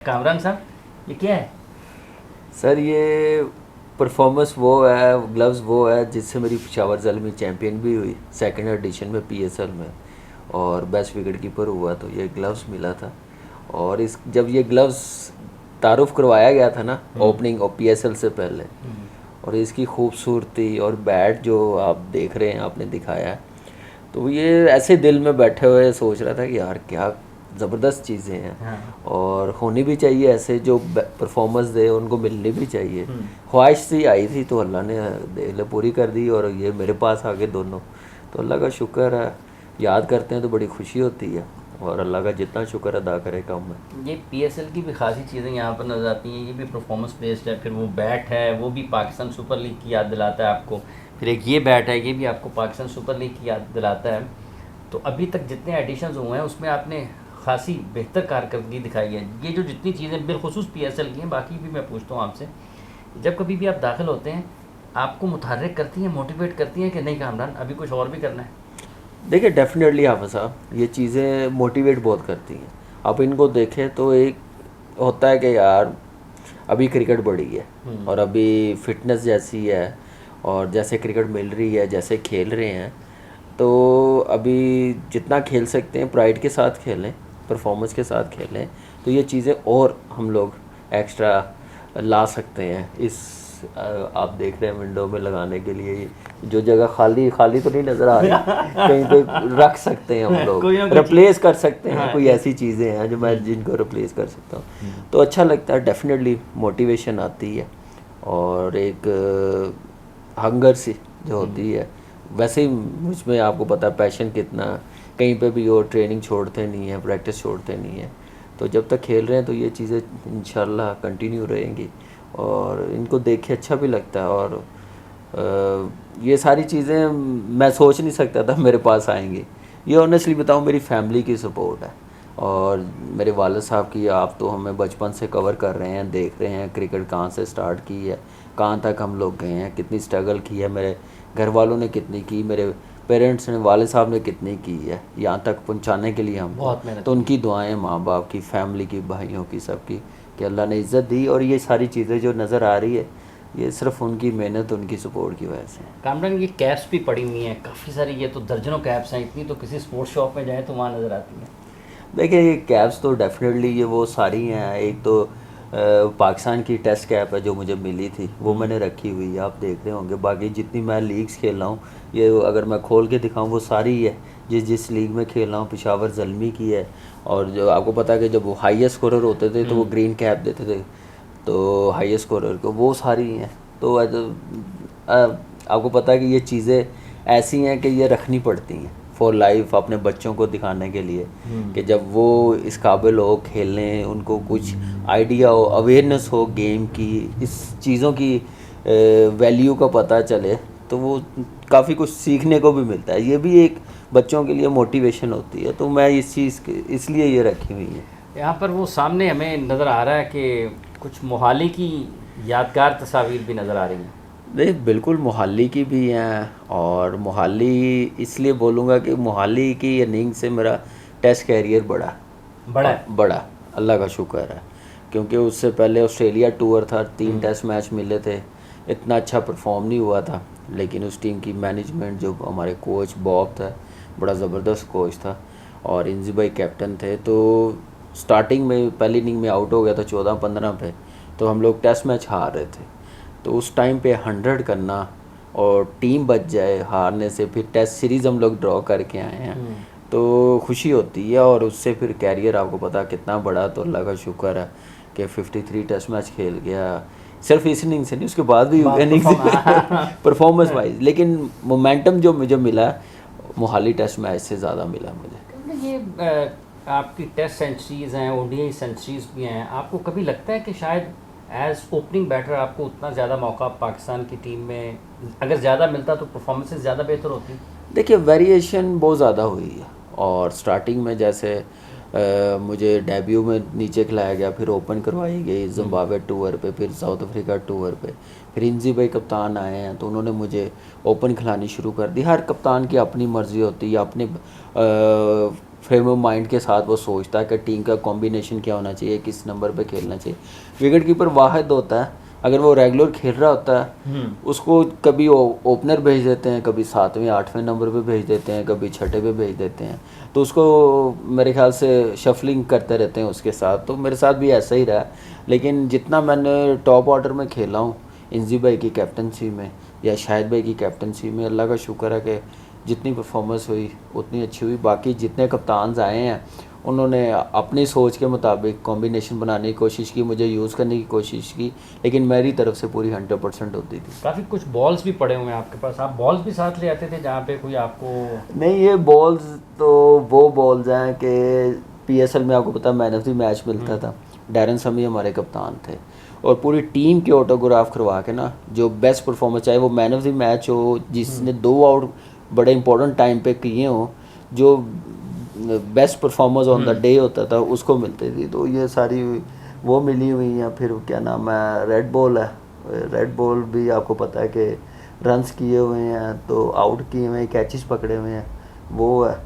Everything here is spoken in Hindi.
कामरान साहब, ये क्या है? सर ये परफॉर्मेंस वो है, ग्लव्स वो है जिससे मेरी पेशावर ज़ल्मी चैम्पियन भी हुई सेकंड एडिशन में पीएसएल में, और बेस्ट विकेट कीपर हुआ, तो ये ग्लव्स मिला था। और इस जब ये ग्लव्स तारुफ करवाया गया था ना ओपनिंग और पीएसएल से पहले, और इसकी खूबसूरती और बैट जो आप देख रहे हैं आपने दिखाया है, तो ये ऐसे दिल में बैठे हुए सोच रहा था कि यार क्या ज़बरदस्त चीज़ें हैं। हाँ। और होनी भी चाहिए, ऐसे जो परफॉर्मेंस दे उनको मिलनी भी चाहिए। ख्वाहिश सी आई थी तो अल्लाह ने दिल पूरी कर दी, और ये मेरे पास आ गए दोनों, तो अल्लाह का शुक्र है। याद करते हैं तो बड़ी खुशी होती है, और अल्लाह का जितना शुक्र अदा करे कम है। ये पीएसएल की भी खासी चीज़ें यहाँ पर नज़र आती हैं। ये भी परफॉर्मेंस बेस्ड है, फिर वो बैट है वो भी पाकिस्तान सुपर लीग की याद दिलाता है आपको, फिर एक ये बैट है ये भी आपको पाकिस्तान सुपर लीग की याद दिलाता है। तो अभी तक जितने एडिशंस हुए हैं उसमें आपने खासी बेहतर कारकर्दगी दिखाई है। ये जो जितनी चीज़ें बिलखुसूस पीएसएल की हैं, बाकी भी मैं पूछता हूँ आपसे, जब कभी भी आप दाखिल होते हैं आपको मुतहर्रिक करती हैं, मोटिवेट करती हैं कि नहीं कामरान अभी कुछ और भी करना है? देखिए डेफिनेटली हाफिज़ साहब, ये चीज़ें मोटिवेट बहुत करती हैं। आप इनको देखें तो एक होता है कि यार अभी क्रिकेट बढ़ी है, और अभी फिटनेस जैसी है, और जैसे क्रिकेट मिल रही है, जैसे खेल रहे हैं, तो अभी जितना खेल सकते हैं प्राइड के साथ खेलें, परफॉर्मेंस के साथ खेलें, तो ये चीज़ें और हम लोग एक्स्ट्रा ला सकते हैं। इस आप देख रहे हैं विंडो में लगाने के लिए जो जगह खाली खाली तो नहीं नज़र आ रही, कहीं पे रख सकते हैं हम लोग, कोई ना कोई रिप्लेस कर सकते हैं। हाँ, कोई ऐसी चीज़ें हैं जो मैं जिनको रिप्लेस कर सकता हूँ, तो अच्छा लगता है। डेफिनेटली मोटिवेशन आती है, और एक हंगर सी जो होती है, वैसे ही मुझ में आपको पता है पैशन कितना, कहीं पे भी हो ट्रेनिंग छोड़ते नहीं है, प्रैक्टिस छोड़ते नहीं है। तो जब तक खेल रहे हैं तो ये चीज़ें इंशाल्लाह कंटिन्यू रहेंगी, और इनको देख के अच्छा भी लगता है। और ये सारी चीज़ें मैं सोच नहीं सकता था मेरे पास आएंगी। ये ऑनेस्टली बताऊँ, मेरी फैमिली की सपोर्ट है, और मेरे वालिद साहब की। आप तो हमें बचपन से कवर कर रहे हैं, देख रहे हैं क्रिकेट कहाँ से स्टार्ट की है, कहाँ तक हम लोग गए हैं, कितनी स्ट्रगल की है, मेरे घर वालों ने कितनी की, मेरे पेरेंट्स ने, वालिद साहब ने कितनी की है यहाँ तक पहुँचाने के लिए हम। बहुत मेहनत तो उनकी दुआएं, माँ बाप की, फैमिली की, भाइयों की, सबकी, कि अल्लाह ने इज़्ज़त दी। और ये सारी चीज़ें जो नज़र आ रही है, ये सिर्फ उनकी मेहनत, उनकी सपोर्ट की वजह से है। कामरान ये कैप्स भी पड़ी हुई हैं काफ़ी सारी, ये तो दर्जनों कैप्स हैं, इतनी तो किसी स्पोर्ट्स शॉप में जाए तो वहाँ नज़र आती हैं। देखिए ये कैप्स तो डेफिनेटली ये वो सारी हैं। एक तो पाकिस्तान की टेस्ट कैप है जो मुझे मिली थी, वो मैंने रखी हुई है, आप देख रहे होंगे। बाकी जितनी मैं लीग्स खेल रहा हूँ, ये अगर मैं खोल के दिखाऊँ वो सारी है जिस लीग में खेल रहा हूँ। पेशावर ज़ल्मी की है, और जो आपको पता है कि जब वो हाईएस्ट स्कोरर होते थे तो वो ग्रीन कैप देते थे, तो हाईएस्ट स्कोरर को वो सारी हैं। तो आपको पता है कि ये चीज़ें ऐसी हैं कि ये रखनी पड़ती हैं फॉर लाइफ, अपने बच्चों को दिखाने के लिए, कि जब वो इस काबिल हो खेलने, उनको कुछ आइडिया हो, अवेयरनेस हो गेम की, इस चीज़ों की वैल्यू का पता चले, तो वो काफ़ी कुछ सीखने को भी मिलता है। ये भी एक बच्चों के लिए मोटिवेशन होती है, तो मैं इस चीज़ इसलिए ये रखी हुई है। यहाँ पर वो सामने हमें नज़र आ रहा है कि कुछ मोहाली की यादगार तस्वीर भी नज़र आ रही हैं। नहीं, बिल्कुल मोहाली की भी हैं, और मोहाली इसलिए बोलूँगा कि मोहाली की इनिंग से मेरा टेस्ट कैरियर बड़ा अल्लाह का शुक्र है। क्योंकि उससे पहले ऑस्ट्रेलिया टूर था, 3 टेस्ट मैच मिले थे, इतना अच्छा परफॉर्म नहीं हुआ था। लेकिन उस टीम की मैनेजमेंट, जो हमारे कोच बॉब था, बड़ा ज़बरदस्त कोच था, और इंजी भाई कैप्टन थे। तो स्टार्टिंग में पहली इनिंग में आउट हो गया था 14-15 पे, तो हम लोग टेस्ट मैच हार रहे थे। तो उस टाइम पे 100 करना और टीम बच जाए हारने से, फिर टेस्ट सीरीज़ हम लोग ड्रॉ करके आए हैं, तो खुशी होती है। और उससे फिर कैरियर आपको पता कितना बड़ा, तो अल्लाह का शुक्र है कि 53 टेस्ट मैच खेल गया, सिर्फ इस इनिंग से नहीं, उसके बाद भी इनिंग से परफॉर्मेंस वाइज। लेकिन मोमेंटम जो मुझे मिला मोहाली टेस्ट मैच से ज़्यादा मिला मुझे। ये आपकी टेस्ट सेंचुरीज़ हैं, ओडीआई सेंचुरीज़ भी हैं, आपको कभी लगता है कि शायद एज ओपनिंग बैटर आपको उतना ज़्यादा मौका पाकिस्तान की टीम में अगर ज़्यादा मिलता तो परफॉर्मेंसेस ज़्यादा बेहतर होती? देखिए वेरिएशन बहुत ज़्यादा हुई है, और स्टार्टिंग में जैसे मुझे डेब्यू में नीचे खिलाया गया, फिर ओपन करवाई गई जिम्बाब्वे टूर पे, फिर साउथ अफ्रीका टूर पे, फिर इंजी भाई कप्तान आए हैं तो उन्होंने मुझे ओपन खिलानी शुरू कर दी। हर कप्तान की अपनी मर्ज़ी होती है, अपने फ्रेम ऑफ माइंड के साथ वो सोचता है कि टीम का कॉम्बिनेशन क्या होना चाहिए, किस नंबर पे खेलना चाहिए। विकेट कीपर वाहिद होता है, अगर वो रेगुलर खेल रहा होता है उसको कभी ओपनर भेज देते हैं, कभी 7वें 8वें नंबर पे भेज देते हैं, कभी 6ठे पे भेज देते हैं, तो उसको मेरे ख्याल से शफलिंग करते रहते हैं उसके साथ। तो मेरे साथ भी ऐसा ही रहा। लेकिन जितना मैंने टॉप ऑर्डर में खेला हूँ इंजी भाई की कैप्टनसी में या शाहिद भाई की कैप्टनसी में, अल्लाह का शुक्र है कि जितनी परफॉर्मेंस हुई उतनी अच्छी हुई। बाकी जितने कप्तान आए हैं उन्होंने अपनी सोच के मुताबिक कॉम्बिनेशन बनाने की कोशिश की, मुझे यूज़ करने की कोशिश की, लेकिन मेरी तरफ से पूरी 100% होती थी। काफ़ी कुछ बॉल्स भी पड़े हुए हैं आपके पास, आप बॉल्स भी साथ ले आते थे जहाँ पे कोई आपको? नहीं, ये बॉल्स तो वो बॉल्स हैं कि पीएसएल में आपको पता है मैन ऑफ द मैच मिलता था। डैरन समी हमारे कप्तान थे और पूरी टीम के ऑटोग्राफ करवा के ना, जो बेस्ट परफॉर्मेंस, चाहे वो मैन ऑफ द मैच हो, जिसने 2 आउट बड़े इंपॉर्टेंट टाइम पे किए हों, जो best performance on the day होता था उसको मिलती थी। तो ये सारी वो मिली हुई हैं। फिर क्या नाम है, रेड बॉल है, रेड बॉल भी आपको पता है कि रन्स किए हुए हैं, तो आउट किए हुए हैं, कैचेस पकड़े हुए हैं, वो है।